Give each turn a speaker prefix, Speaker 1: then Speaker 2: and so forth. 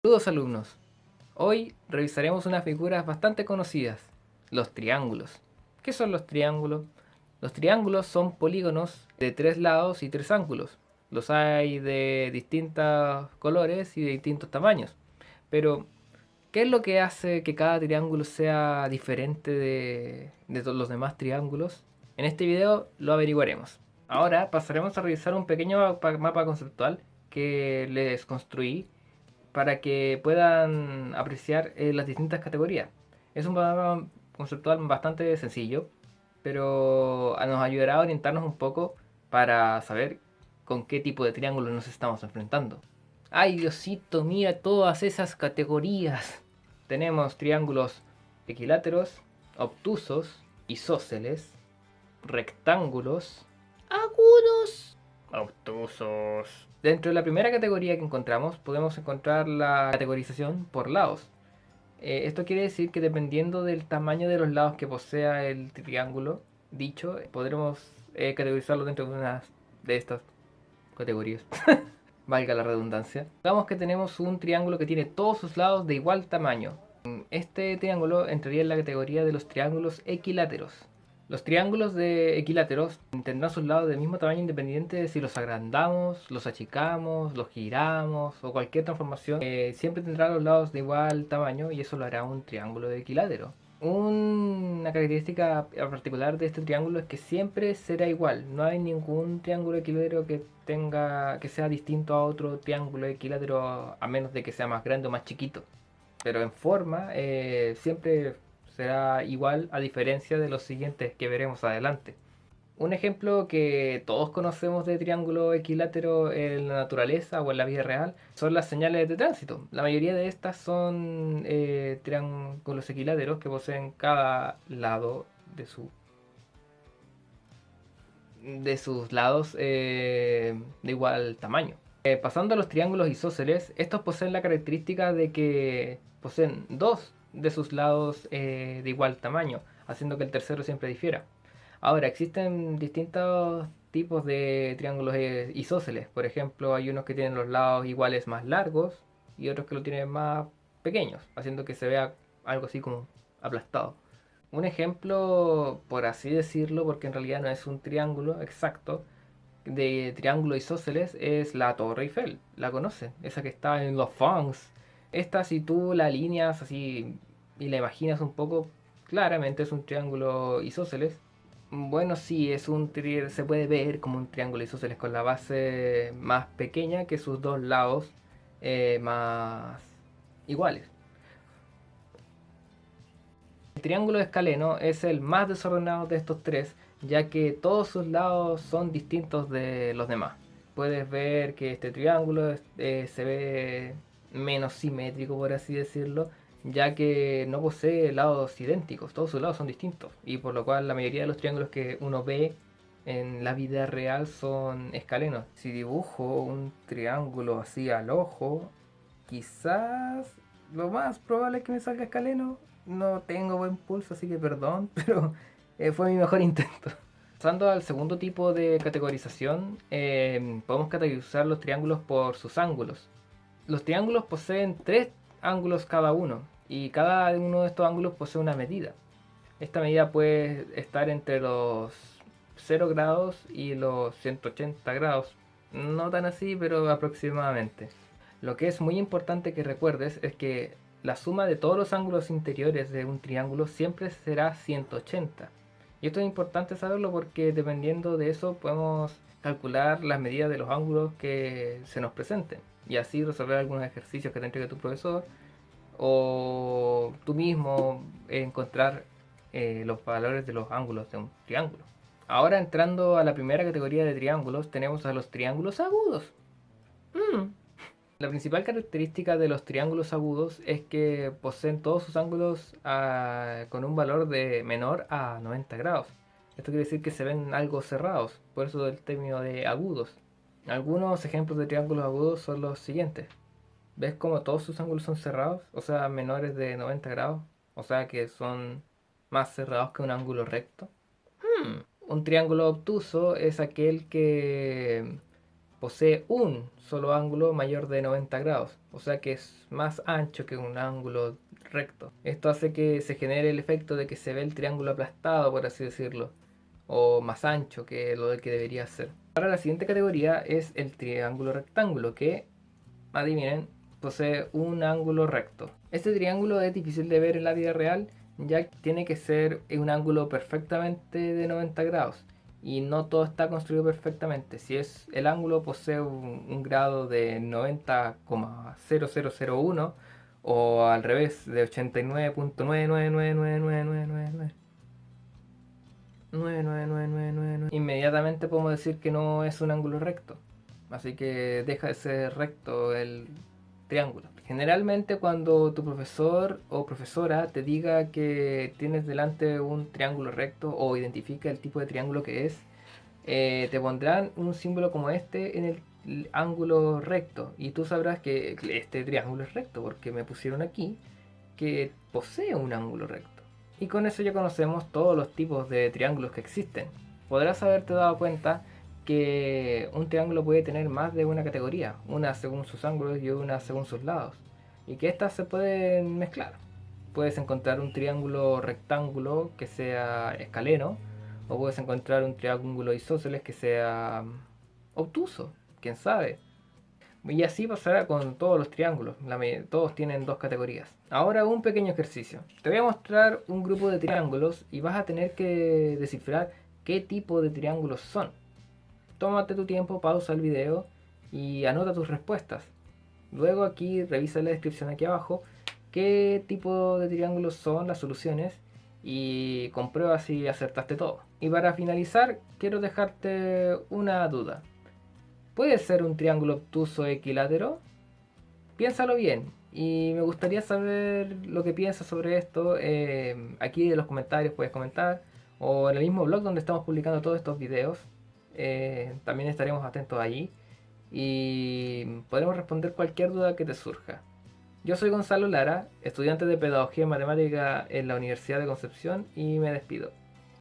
Speaker 1: Saludos alumnos, hoy revisaremos unas figuras bastante conocidas, los triángulos. ¿Qué son los triángulos? Los triángulos son polígonos de 3 lados y 3 ángulos. Los hay de distintos colores y de distintos tamaños. Pero, ¿qué es lo que hace que cada triángulo sea diferente de todos los demás triángulos? En este video lo averiguaremos. Ahora pasaremos a revisar un pequeño mapa conceptual que les construí para que puedan apreciar las distintas categorías. Es un programa conceptual bastante sencillo, pero nos ayudará a orientarnos un poco para saber con qué tipo de triángulos nos estamos enfrentando. ¡Ay, Diosito, mira todas esas categorías! Tenemos triángulos equiláteros, obtusos, isósceles, rectángulos, agudos, obtusos. Dentro de la primera categoría que encontramos, podemos encontrar la categorización por lados. Esto quiere decir que dependiendo del tamaño de los lados que posea el triángulo dicho, podremos categorizarlo dentro de una de estas categorías. Valga la redundancia. Digamos que tenemos un triángulo que tiene todos sus lados de igual tamaño. Este triángulo entraría en la categoría de los triángulos equiláteros. Los triángulos de equiláteros tendrán sus lados del mismo tamaño independiente de si los agrandamos, los achicamos, los giramos o cualquier transformación. Siempre tendrá los lados de igual tamaño y eso lo hará un triángulo equilátero. Una característica particular de este triángulo es que siempre será igual. No hay ningún triángulo equilátero que sea distinto a otro triángulo equilátero a menos de que sea más grande o más chiquito. Pero en forma siempre será igual a diferencia de los siguientes que veremos adelante. Un ejemplo que todos conocemos de triángulo equilátero en la naturaleza o en la vida real son las señales de tránsito. La mayoría de estas son triángulos equiláteros que poseen cada lado de sus lados de igual tamaño. Pasando a los triángulos isósceles, estos poseen la característica de que poseen dos de sus lados de igual tamaño, haciendo que el tercero siempre difiera. Ahora, existen distintos tipos de triángulos isósceles. Por ejemplo, hay unos que tienen los lados iguales más largos y otros que lo tienen más pequeños, haciendo que se vea algo así como aplastado. Un ejemplo, por así decirlo, porque en realidad no es un triángulo exacto, de triángulo isósceles es la Torre Eiffel. ¿La conocen? Esa que está en los France. Esta, si tú la alineas así y la imaginas un poco, claramente es un triángulo isósceles. Bueno, sí, se puede ver como un triángulo isósceles con la base más pequeña que sus dos lados más iguales. El triángulo escaleno es el más desordenado de estos tres, ya que todos sus lados son distintos de los demás. Puedes ver que este triángulo se ve menos simétrico, por así decirlo, ya que no posee lados idénticos, todos sus lados son distintos, y por lo cual la mayoría de los triángulos que uno ve en la vida real son escalenos. Si dibujo un triángulo así al ojo, quizás lo más probable es que me salga escaleno. No tengo buen pulso, así que perdón, pero fue mi mejor intento. Pasando al segundo tipo de categorización, podemos categorizar los triángulos por sus ángulos. Los triángulos poseen 3 ángulos cada uno, y cada uno de estos ángulos posee una medida. Esta medida puede estar entre los 0 grados y los 180 grados. No tan así, pero aproximadamente. Lo que es muy importante que recuerdes es que la suma de todos los ángulos interiores de un triángulo siempre será 180. Y esto es importante saberlo porque dependiendo de eso podemos calcular las medidas de los ángulos que se nos presenten y así resolver algunos ejercicios que te entregue tu profesor o tú mismo encontrar los valores de los ángulos de un triángulo. Ahora entrando a la primera categoría de triángulos tenemos a los triángulos agudos. Mm. La principal característica de los triángulos agudos es que poseen todos sus ángulos con un valor de menor a 90 grados. Esto quiere decir que se ven algo cerrados, por eso el término de agudos. Algunos ejemplos de triángulos agudos son los siguientes. ¿Ves cómo todos sus ángulos son cerrados? O sea, menores de 90 grados. O sea que son más cerrados que un ángulo recto. Un triángulo obtuso es aquel que posee un solo ángulo mayor de 90 grados, o sea que es más ancho que un ángulo recto. Esto hace que se genere el efecto de que se ve el triángulo aplastado, por así decirlo, o más ancho que lo que debería ser. Ahora la siguiente categoría es el triángulo rectángulo, que, adivinen, posee un ángulo recto. Este triángulo es difícil de ver en la vida real, ya que tiene que ser un ángulo perfectamente de 90 grados y no todo está construido perfectamente. Si es el ángulo posee un grado de 90,0001 o al revés de 89.99999999999, inmediatamente podemos decir que no es un ángulo recto. Así que deja de ser recto el triángulo. Generalmente cuando tu profesor o profesora te diga que tienes delante un triángulo recto o identifica el tipo de triángulo que es, te pondrán un símbolo como este en el ángulo recto y tú sabrás que este triángulo es recto porque me pusieron aquí que posee un ángulo recto. Y con eso ya conocemos todos los tipos de triángulos que existen. Podrás haberte dado cuenta que un triángulo puede tener más de una categoría, una según sus ángulos y una según sus lados, y que estas se pueden mezclar. Puedes encontrar un triángulo rectángulo que sea escaleno, o puedes encontrar un triángulo isósceles que sea obtuso, quién sabe. Y así pasará con todos los triángulos, todos tienen dos categorías. Ahora un pequeño ejercicio. Te voy a mostrar un grupo de triángulos y vas a tener que descifrar qué tipo de triángulos son. Tómate tu tiempo, pausa el video y anota tus respuestas. Luego aquí revisa la descripción aquí abajo qué tipo de triángulos son las soluciones y comprueba si acertaste todo. Y para finalizar quiero dejarte una duda. ¿Puede ser un triángulo obtuso equilátero? Piénsalo bien y me gustaría saber lo que piensas sobre esto. Aquí en los comentarios puedes comentar o en el mismo blog donde estamos publicando todos estos videos. También estaremos atentos allí y podremos responder cualquier duda que te surja. Yo soy Gonzalo Lara, estudiante de Pedagogía y Matemática en la Universidad de Concepción y me despido.